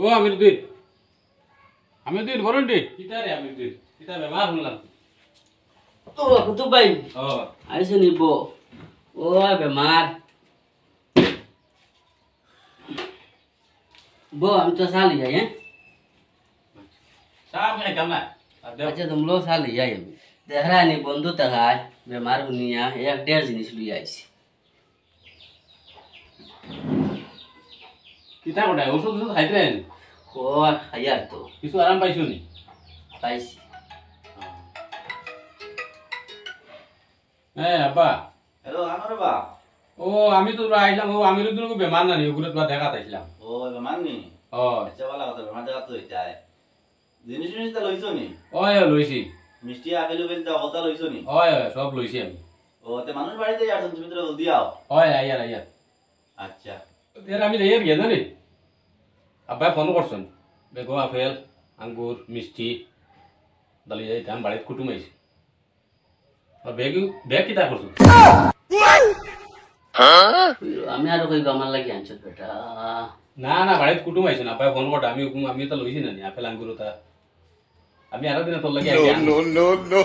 ও আমিরুদ্দিন আমিরুদ্দিন বলুন রে কিতা রে আমিরুদ্দিন কিতা বেমার শুনলাম ও কুতুব ভাই ও আইসো নিব ও বেমার বো আমি তো সালি যাই হ্যাঁ সাপ খাইতাম না আচ্ছা तुम लोग साली যাই আমি দেখ রা নি বন্ধু তাকায় বেমার হুনিয়া এক দেড় জিনিস লই আইছি কিতা কোটায় ওষুধ ওষুধ খাইতেন ও খাইয়ার তো কিছু আরাম পাইছো নি পাইছি হ্যাঁ আব্বা হ্যালো আনোরে বা ও আমি তো আইলাম ও আমিরুদ্দিন কো বেমার না নি ওগুলো তো দেখা তাইছিলাম ও মাননি ও আচ্ছা ভালো কথা বেমার জায়গা তো যায় জিনিস জিনিস তা লইছো নি ওই লইছি মিষ্টি আপেল বেল তা কথা লইছো নি ওই সব লইছি আমি ও তে মানুষ বাড়িতে যাচ্ছেন তুমি তো জলদি আও ওই আইয়ার আইয়ার আচ্ছা এর আমি যাইয়ার গিয়ে জানি আব্বাই ফোন করছেন বেগো আপেল আঙ্গুর মিষ্টি দালি যাই দাম বাড়িতে কুটুম আইছে আর বেগ বেগ কিতা করছো আমি আর কই আমার লাগি আনছো বেটা না না বাড়িতে কুটুম আইছে না আব্বাই ফোন করতে আমি তো লইছি না নি আপেল আঙ্গুর তা আমি আরো দিন তোর লাগি আইছি নো নো নো